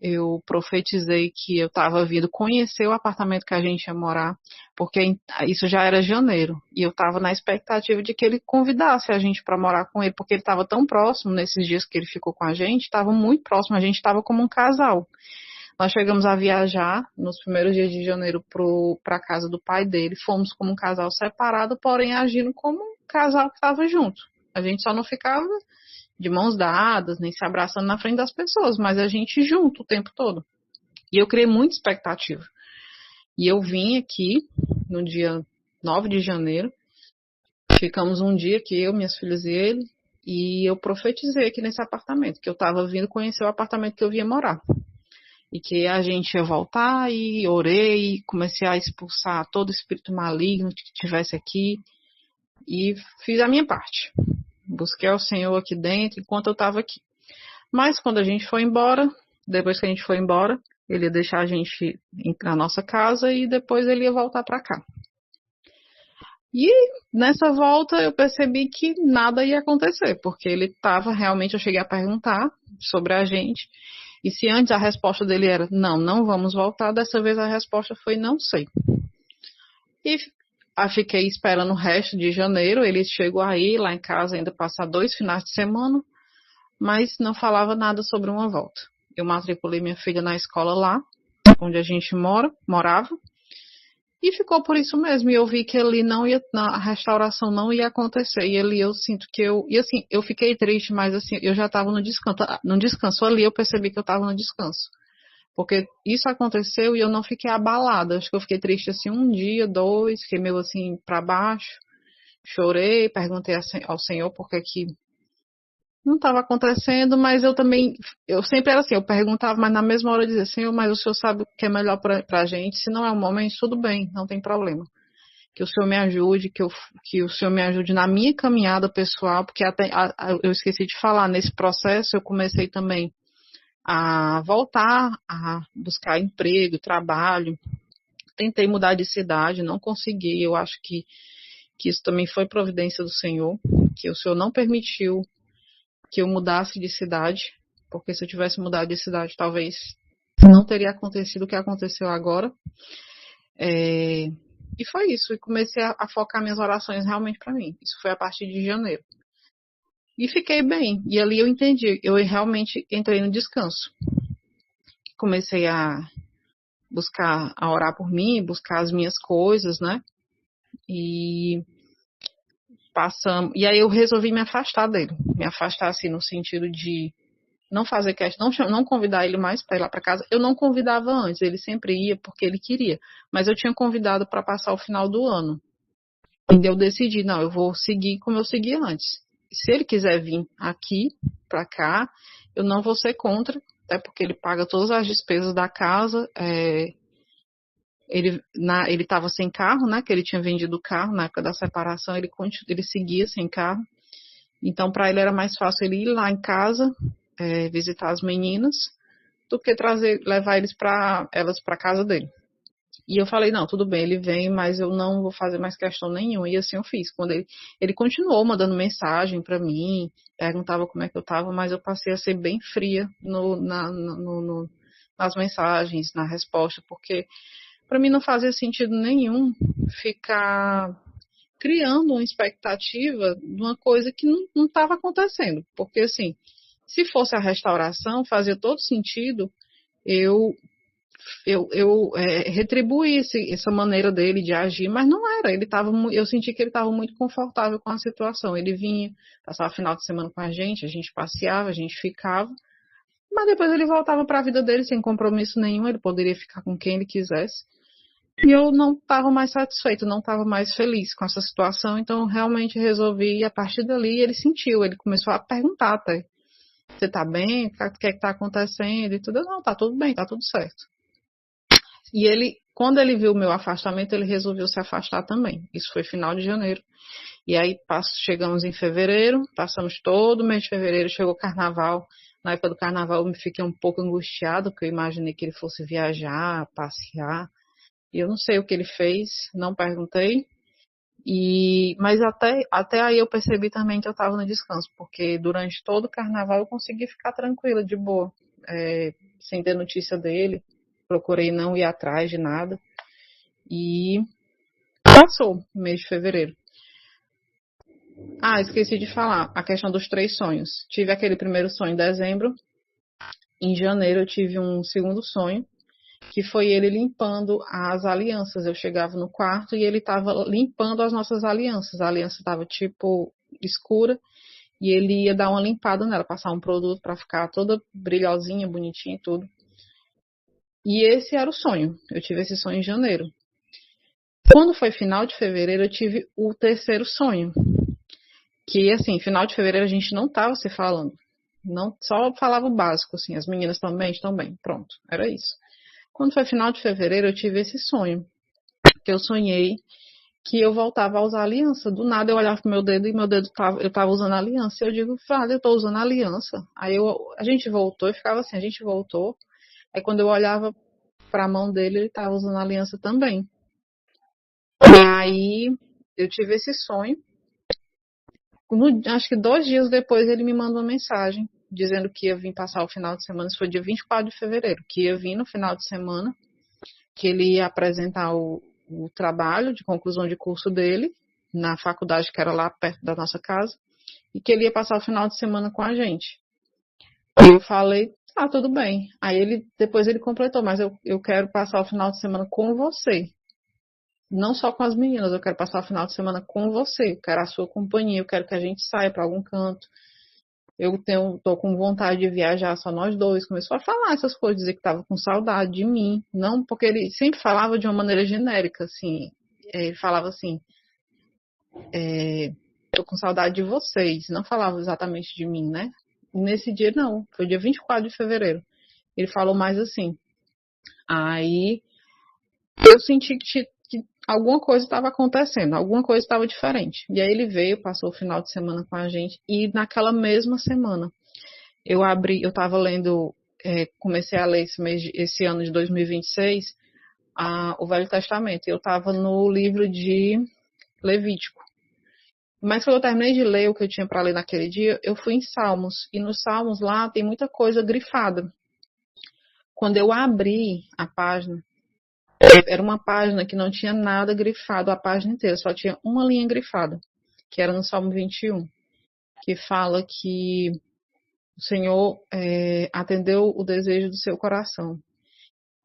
Eu profetizei que eu estava vindo conhecer o apartamento que a gente ia morar, porque isso já era janeiro. E eu estava na expectativa de que ele convidasse a gente para morar com ele, porque ele estava tão próximo nesses dias que ele ficou com a gente, estava muito próximo, a gente estava como um casal. Nós chegamos a viajar nos primeiros dias de janeiro para a casa do pai dele. Fomos como um casal separado, porém agindo como um casal que estava junto. A gente só não ficava de mãos dadas, nem se abraçando na frente das pessoas, mas a gente junto o tempo todo. E eu criei muita expectativa. E eu vim aqui no dia 9 de janeiro. Ficamos um dia aqui, eu, minhas filhas e ele. E eu profetizei aqui nesse apartamento, que eu estava vindo conhecer o apartamento que eu vinha morar. E que a gente ia voltar, e orei, e comecei a expulsar todo espírito maligno que estivesse aqui, e fiz a minha parte. Busquei ao Senhor aqui dentro enquanto eu estava aqui. Mas quando a gente foi embora, depois que a gente foi embora, ele ia deixar a gente na nossa casa e depois ele ia voltar para cá. E nessa volta eu percebi que nada ia acontecer, porque ele estava realmente, eu cheguei a perguntar sobre a gente. E se antes a resposta dele era não, não vamos voltar, dessa vez a resposta foi não sei. E fiquei esperando o resto de janeiro, ele chegou aí lá em casa ainda passar 2 finais de semana, mas não falava nada sobre uma volta. Eu matriculei minha filha na escola lá, onde a gente morava, e ficou por isso mesmo. E eu vi que ali a restauração não ia acontecer. E ali eu sinto que eu fiquei triste, mas assim, eu já estava no descanso ali, eu percebi que eu estava no descanso. Porque isso aconteceu e eu não fiquei abalada. Acho que eu fiquei triste assim um dia, 2, fiquei meio assim para baixo. Chorei, perguntei ao Senhor por que não estava acontecendo, mas eu sempre era assim, eu perguntava, mas na mesma hora eu dizia, Senhor, mas o Senhor sabe o que é melhor para a gente, se não é o momento, tudo bem, não tem problema. Que o Senhor me ajude, que o Senhor me ajude na minha caminhada pessoal, porque eu esqueci de falar, nesse processo eu comecei também a voltar a buscar emprego, trabalho, tentei mudar de cidade, não consegui, eu acho que isso também foi providência do Senhor, que o Senhor não permitiu que eu mudasse de cidade, porque se eu tivesse mudado de cidade, talvez não teria acontecido o que aconteceu agora. E foi isso, e comecei a focar minhas orações realmente para mim. Isso foi a partir de janeiro. E fiquei bem, e ali eu entendi, eu realmente entrei no descanso. Comecei a buscar, a orar por mim, buscar as minhas coisas, né? E aí eu resolvi me afastar dele, me afastar assim no sentido de não fazer questão, não convidar ele mais para ir lá para casa. Eu não convidava antes, ele sempre ia porque ele queria, mas eu tinha convidado para passar o final do ano. E eu decidi, não, eu vou seguir como eu seguia antes. Se ele quiser vir aqui, para cá, eu não vou ser contra, até porque ele paga todas as despesas da casa. Ele estava sem carro, né? Que ele tinha vendido o carro na época da separação, ele seguia sem carro. Então, para ele era mais fácil ele ir lá em casa, visitar as meninas do que levar elas para casa dele. E eu falei, não, tudo bem, ele vem, mas eu não vou fazer mais questão nenhuma. E assim eu fiz. Quando ele continuou mandando mensagem para mim, perguntava como é que eu estava, mas eu passei a ser bem fria nas mensagens, na resposta, porque para mim não fazia sentido nenhum ficar criando uma expectativa de uma coisa que não estava acontecendo. Porque assim, se fosse a restauração, fazia todo sentido eu retribuísse essa maneira dele de agir, mas não era. Eu senti que ele estava muito confortável com a situação. Ele vinha, passava o final de semana com a gente passeava, a gente ficava, mas depois ele voltava para a vida dele sem compromisso nenhum, ele poderia ficar com quem ele quisesse. E eu não estava mais satisfeito, não estava mais feliz com essa situação, então realmente resolvi, e a partir dali ele sentiu, ele começou a perguntar até, você tá bem? O que é que tá acontecendo? E tudo, não, tá tudo bem, tá tudo certo. E ele, quando ele viu o meu afastamento, ele resolveu se afastar também. Isso foi final de janeiro. E aí chegamos em fevereiro, passamos todo o mês de fevereiro, chegou o carnaval. Na época do carnaval eu me fiquei um pouco angustiado, porque eu imaginei que ele fosse viajar, passear. E eu não sei o que ele fez, não perguntei. Mas até aí eu percebi também que eu estava no descanso, porque durante todo o carnaval eu consegui ficar tranquila, de boa, sem ter notícia dele. Procurei não ir atrás de nada. E passou o mês de fevereiro. Esqueci de falar, a questão dos 3 sonhos. Tive aquele primeiro sonho em dezembro. Em janeiro eu tive um segundo sonho, que foi ele limpando as alianças. Eu chegava no quarto e ele estava limpando as nossas alianças. A aliança estava tipo escura e ele ia dar uma limpada nela, passar um produto para ficar toda brilhosinha, bonitinha e tudo. E esse era o sonho. Eu tive esse sonho em janeiro. Quando foi final de fevereiro, eu tive o terceiro sonho. Que, assim, final de fevereiro a gente não estava se falando. Não, só falava o básico, assim, as meninas também estão bem. Pronto, era isso. Quando foi final de fevereiro, eu tive esse sonho. Que eu sonhei que eu voltava a usar aliança. Do nada eu olhava pro meu dedo e eu tava usando aliança. E eu digo, eu tô usando aliança. Aí a gente voltou e ficava assim, a gente voltou. Aí quando eu olhava pra mão dele, ele tava usando aliança também. E aí eu tive esse sonho. Acho que 2 dias depois ele me mandou uma mensagem dizendo que ia vir passar o final de semana. Isso foi dia 24 de fevereiro, que ia vir no final de semana, que ele ia apresentar o trabalho de conclusão de curso dele na faculdade que era lá perto da nossa casa e que ele ia passar o final de semana com a gente. E eu falei, tudo bem. Aí depois ele completou, mas eu quero passar o final de semana com você. Não só com as meninas, eu quero passar o final de semana com você, eu quero a sua companhia, eu quero que a gente saia para algum canto. Tô com vontade de viajar só nós dois. Começou a falar essas coisas, dizer que estava com saudade de mim. Não, porque ele sempre falava de uma maneira genérica, assim. Ele falava assim, tô com saudade de vocês. Não falava exatamente de mim, né? E nesse dia não, foi dia 24 de fevereiro. Ele falou mais assim. Aí eu senti que alguma coisa estava acontecendo, alguma coisa estava diferente. E aí ele veio, passou o final de semana com a gente, e naquela mesma semana eu estava lendo, comecei a ler esse ano de 2026, o Velho Testamento. Eu estava no livro de Levítico. Mas quando eu terminei de ler o que eu tinha para ler naquele dia, eu fui em Salmos. E nos Salmos lá tem muita coisa grifada. Quando eu abri a página, era uma página que não tinha nada grifado a página inteira, só tinha uma linha grifada, que era no Salmo 21, que fala que o Senhor atendeu o desejo do seu coração.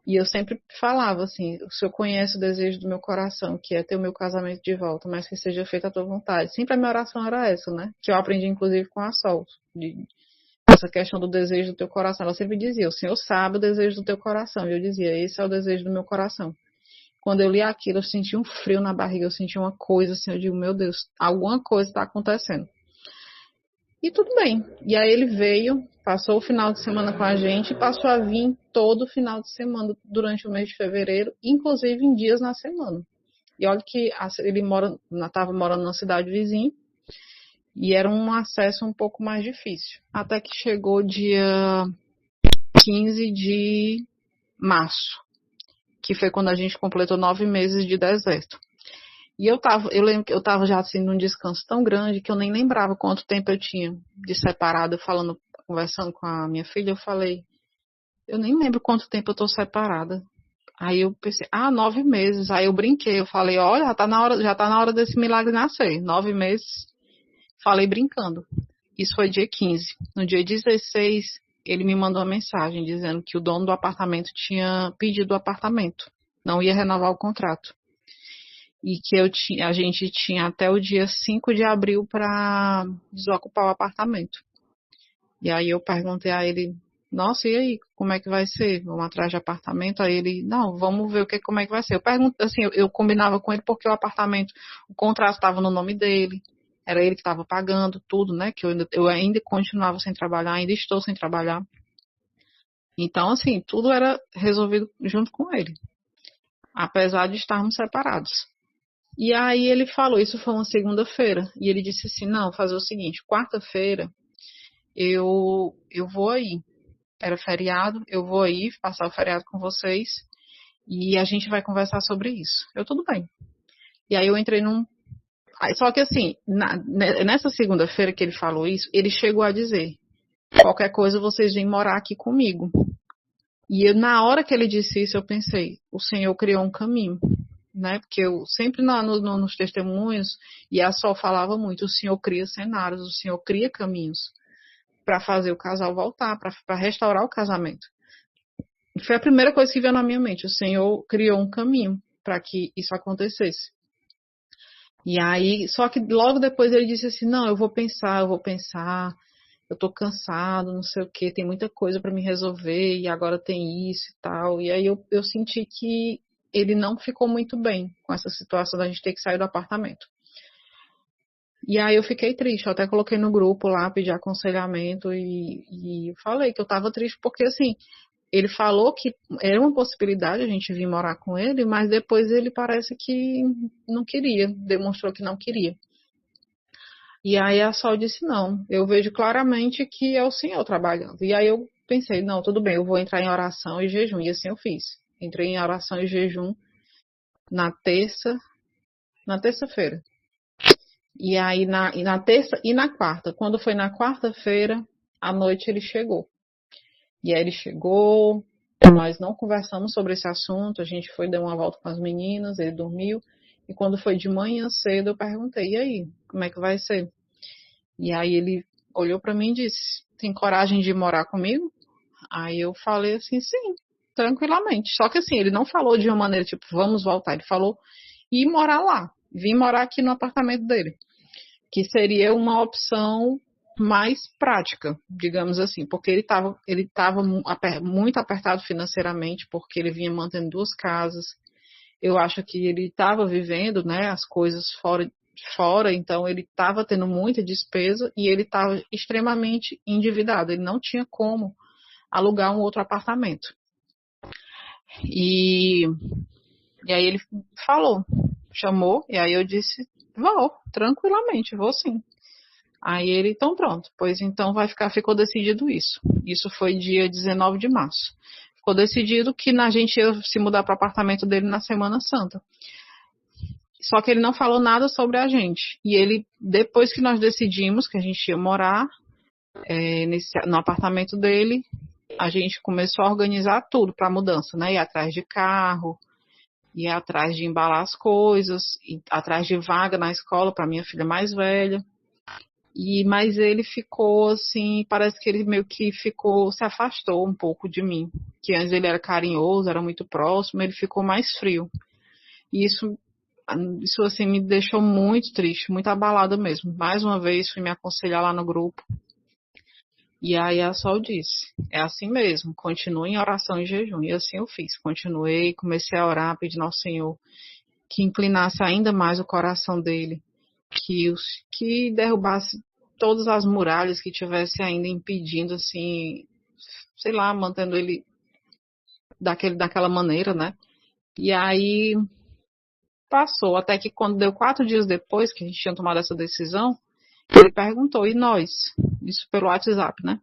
E eu sempre falava assim, o Senhor conhece o desejo do meu coração, que é ter o meu casamento de volta, mas que seja feita a tua vontade. Sempre a minha oração era essa, né? Que eu aprendi inclusive com a Sol, essa questão do desejo do teu coração. Ela sempre dizia, o Senhor sabe o desejo do teu coração. E eu dizia, esse é o desejo do meu coração. Quando eu li aquilo, eu senti um frio na barriga, eu senti uma coisa assim, eu digo, meu Deus, alguma coisa está acontecendo. E tudo bem. E aí ele veio, passou o final de semana com a gente e passou a vir todo o final de semana durante o mês de fevereiro, inclusive em dias na semana. E olha que ele estava morando numa cidade vizinha, E era um acesso um pouco mais difícil. Até que chegou dia 15 de março, que foi quando a gente completou 9 meses de deserto. E eu lembro que eu estava já assim num descanso tão grande que eu nem lembrava quanto tempo eu tinha de separado, conversando com a minha filha, eu falei, eu nem lembro quanto tempo eu tô separada. Aí eu pensei, 9 meses. Aí eu brinquei, eu falei, olha, já tá na hora desse milagre nascer. 9 meses, falei brincando. Isso foi dia 15. No dia 16, ele me mandou uma mensagem dizendo que o dono do apartamento tinha pedido o apartamento, não ia renovar o contrato. E que a gente tinha até o dia 5 de abril para desocupar o apartamento. E aí eu perguntei a ele, nossa, e aí, como é que vai ser? Vamos atrás de apartamento? Aí ele, não, vamos ver como é que vai ser. Eu pergunto, assim, eu combinava com ele porque o contrato estava no nome dele, era ele que estava pagando tudo, né? Que eu ainda continuava sem trabalhar, ainda estou sem trabalhar. Então, assim, tudo era resolvido junto com ele, apesar de estarmos separados. E aí ele falou, isso foi uma segunda-feira, e ele disse assim, não, fazer o seguinte, quarta-feira eu vou aí. Era feriado, eu vou aí passar o feriado com vocês e a gente vai conversar sobre isso. Eu, tudo bem. E aí eu entrei num. Só que assim, nessa segunda-feira que ele falou isso, ele chegou a dizer: qualquer coisa vocês vêm morar aqui comigo. E na hora que ele disse isso, eu pensei: o Senhor criou um caminho. Né? Porque eu sempre nos testemunhos, e a Sol falava muito: o Senhor cria cenários, o Senhor cria caminhos para fazer o casal voltar, para restaurar o casamento. Foi a primeira coisa que veio na minha mente. O Senhor criou um caminho para que isso acontecesse. E aí, só que logo depois ele disse assim: não, eu vou pensar, eu tô cansado, não sei o que, tem muita coisa para me resolver e agora tem isso e tal. E aí eu senti que ele não ficou muito bem com essa situação da gente ter que sair do apartamento. E aí eu fiquei triste, eu até coloquei no grupo lá, pedi aconselhamento e falei que eu tava triste porque assim, ele falou que era uma possibilidade a gente vir morar com ele, mas depois ele parece que não queria, demonstrou que não queria. E aí a Sol disse, não, eu vejo claramente que é o Senhor trabalhando. E aí eu pensei, não, tudo bem, eu vou entrar em oração e jejum. E assim eu fiz. Entrei em oração e jejum na terça-feira. E aí na terça e na quarta. Quando foi na quarta-feira, à noite ele chegou. E aí ele chegou, nós não conversamos sobre esse assunto, a gente foi dar uma volta com as meninas, ele dormiu. E quando foi de manhã cedo, eu perguntei, e aí, como é que vai ser? E aí ele olhou para mim e disse, tem coragem de morar comigo? Aí eu falei assim, sim, tranquilamente. Só que assim, ele não falou de uma maneira tipo, vamos voltar, ele falou ir morar lá, vim morar aqui no apartamento dele, que seria uma opção mais prática, digamos assim, porque ele tava muito apertado financeiramente, porque ele vinha mantendo 2 casas. Eu acho que ele estava vivendo, né, as coisas fora, então ele estava tendo muita despesa e ele estava extremamente endividado. Ele não tinha como alugar um outro apartamento. E, e aí ele falou, chamou, e aí eu disse, vou, tranquilamente, vou sim. Aí ele, então pronto, pois então ficou decidido isso. Isso foi dia 19 de março. Ficou decidido que a gente ia se mudar para o apartamento dele na Semana Santa. Só que ele não falou nada sobre a gente. E ele, depois que nós decidimos que a gente ia morar no apartamento dele, a gente começou a organizar tudo para a mudança, né? Ir atrás de carro, ir atrás de embalar as coisas, ir atrás de vaga na escola para minha filha mais velha. Mas ele ficou assim, parece que ele meio que se afastou um pouco de mim. Que antes ele era carinhoso, era muito próximo, ele ficou mais frio. E isso assim me deixou muito triste, muito abalada mesmo. Mais uma vez fui me aconselhar lá no grupo. E aí a Sol disse, é assim mesmo, continue em oração e jejum. E assim eu fiz, continuei, comecei a orar, pedindo ao Senhor que inclinasse ainda mais o coração dele, que derrubasse todas as muralhas que tivesse ainda impedindo, assim, sei lá, mantendo ele daquela maneira, né? E aí passou, até que quando deu 4 dias depois que a gente tinha tomado essa decisão, Ele perguntou, e nós? Isso pelo WhatsApp, né?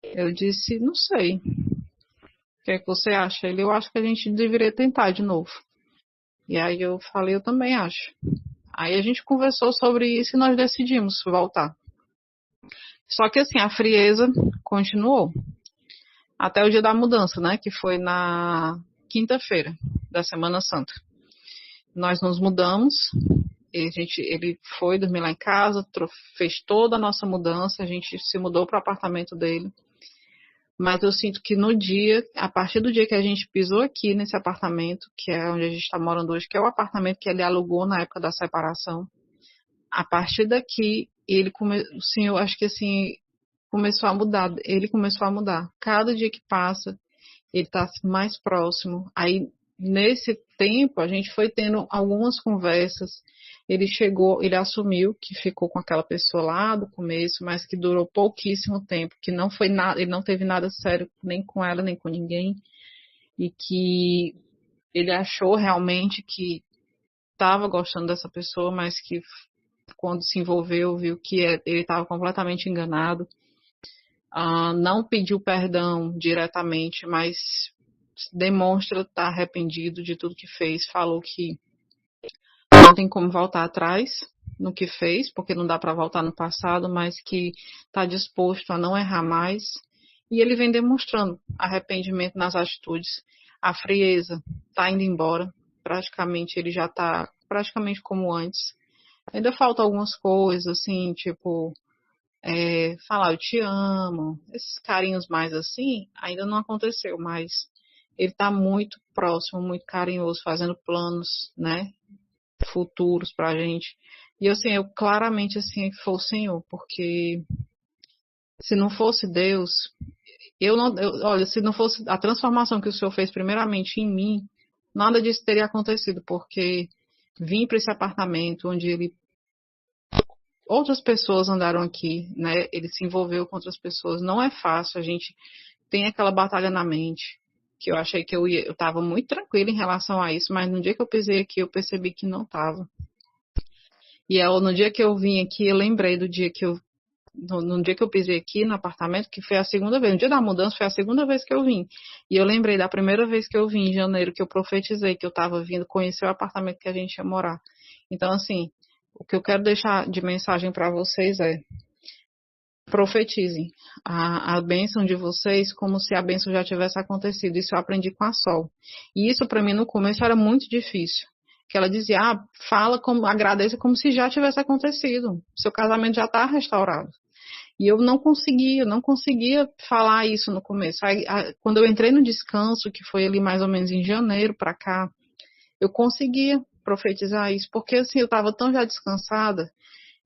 Eu disse, não sei. O que é que você acha? Eu acho que a gente deveria tentar de novo. E aí eu falei, eu também acho. Aí a gente conversou sobre isso e nós decidimos voltar. Só que assim, a frieza continuou. Até o dia da mudança, né? Que foi na quinta-feira da Semana Santa. Nós nos mudamos, ele foi dormir lá em casa, fez toda a nossa mudança, a gente se mudou para o apartamento dele. Mas eu sinto que no dia, a partir do dia que a gente pisou aqui nesse apartamento, que é onde a gente está morando hoje, que é o apartamento que ele alugou na época da separação, a partir daqui, o senhor, acho que assim, começou a mudar, ele começou a mudar. Cada dia que passa, ele está mais próximo. Aí, nesse tempo, a gente foi tendo algumas conversas. Ele chegou, ele assumiu que ficou com aquela pessoa lá do começo, mas que durou pouquíssimo tempo, que não foi nada, ele não teve nada sério nem com ela, nem com ninguém, e que ele achou realmente que estava gostando dessa pessoa, mas que quando se envolveu, viu que ele estava completamente enganado. Não pediu perdão diretamente, mas demonstra estar arrependido de tudo que fez. Falou que não tem como voltar atrás no que fez, porque não dá para voltar no passado, mas que está disposto a não errar mais. E ele vem demonstrando arrependimento nas atitudes. A frieza está indo embora. Praticamente ele já está praticamente como antes. Ainda falta algumas coisas, assim, tipo falar eu te amo, esses carinhos mais assim, ainda não aconteceu, mas ele está muito próximo, muito carinhoso, fazendo planos, né, futuros pra gente. E assim, eu claramente assim foi o Senhor, porque se não fosse Deus, olha, se não fosse a transformação que o Senhor fez primeiramente em mim, nada disso teria acontecido, porque vim para esse apartamento onde outras pessoas andaram aqui, né? Ele se envolveu com outras pessoas. Não é fácil, a gente tem aquela batalha na mente, que eu achei que eu estava muito tranquila em relação a isso, mas no dia que eu pisei aqui, eu percebi que não estava. E no dia que eu vim aqui, eu lembrei do dia que no dia que eu pisei aqui no apartamento, que foi a segunda vez, no dia da mudança foi a segunda vez que eu vim. E eu lembrei da primeira vez que eu vim, em janeiro, que eu profetizei que eu estava vindo conhecer o apartamento que a gente ia morar. Então, assim, o que eu quero deixar de mensagem para vocês é: profetizem a bênção de vocês como se a bênção já tivesse acontecido. Isso eu aprendi com a Sol. E isso para mim no começo era muito difícil. Que ela dizia, fala como, agradeça como se já tivesse acontecido. Seu casamento já está restaurado. E eu não conseguia falar isso no começo. Quando eu entrei no descanso, que foi ali mais ou menos em janeiro para cá, eu conseguia profetizar isso, porque assim, eu estava tão já descansada,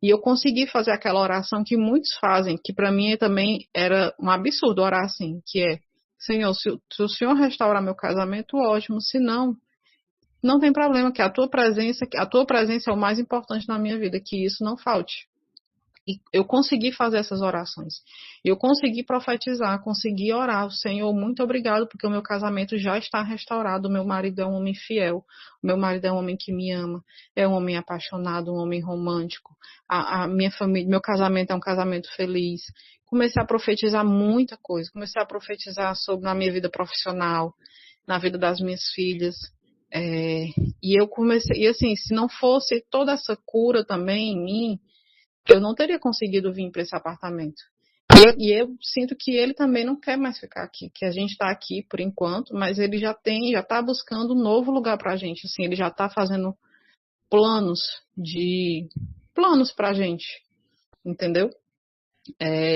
e eu consegui fazer aquela oração que muitos fazem, que para mim também era um absurdo orar assim, que é: Senhor, se o Senhor restaurar meu casamento, ótimo, se não, não tem problema, que a tua presença é o mais importante na minha vida, que isso não falte. E eu consegui fazer essas orações. Eu consegui profetizar, consegui orar. O Senhor, muito obrigado, porque o meu casamento já está restaurado. O meu marido é um homem fiel. O meu marido é um homem que me ama. É um homem apaixonado, um homem romântico. A minha família, meu casamento é um casamento feliz. Comecei a profetizar muita coisa. Comecei a profetizar sobre na minha vida profissional, na vida das minhas filhas. E eu comecei, e assim, se não fosse toda essa cura também em mim, eu não teria conseguido vir para esse apartamento. E eu sinto que ele também não quer mais ficar aqui, que a gente está aqui por enquanto, mas ele já está buscando um novo lugar para a gente. Assim, ele já está fazendo planos planos para a gente, entendeu?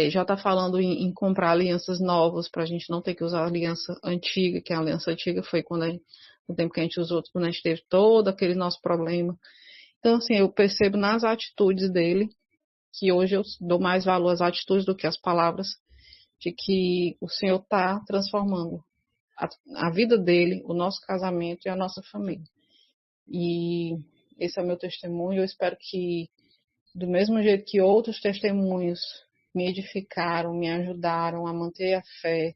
Já está falando em comprar alianças novas para a gente não ter que usar a aliança antiga, que a aliança antiga foi no tempo que a gente usou, quando a gente teve todo aquele nosso problema. Então, assim, eu percebo nas atitudes dele que hoje eu dou mais valor às atitudes do que às palavras, de que o Senhor está transformando a vida dele, o nosso casamento e a nossa família. E esse é o meu testemunho. Eu espero que, do mesmo jeito que outros testemunhos me edificaram, me ajudaram a manter a fé,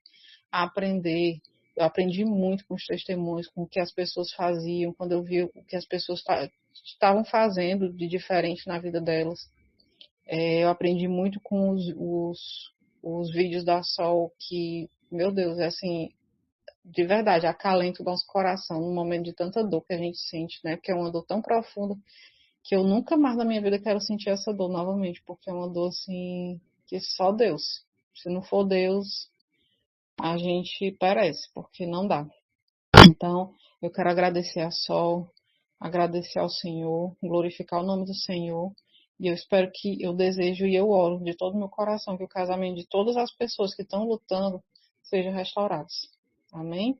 a aprender. Eu aprendi muito com os testemunhos, com o que as pessoas faziam, quando eu vi o que as pessoas estavam fazendo de diferente na vida delas. Eu aprendi muito com os vídeos da Sol, que, meu Deus, é assim, de verdade, acalenta o nosso coração num momento de tanta dor que a gente sente, né? Porque é uma dor tão profunda que eu nunca mais na minha vida quero sentir essa dor novamente, porque é uma dor assim que só Deus. Se não for Deus, a gente perece, porque não dá. Então, eu quero agradecer a Sol, agradecer ao Senhor, glorificar o nome do Senhor. E eu espero que, eu desejo e eu oro de todo o meu coração que o casamento de todas as pessoas que estão lutando seja restaurado. Amém?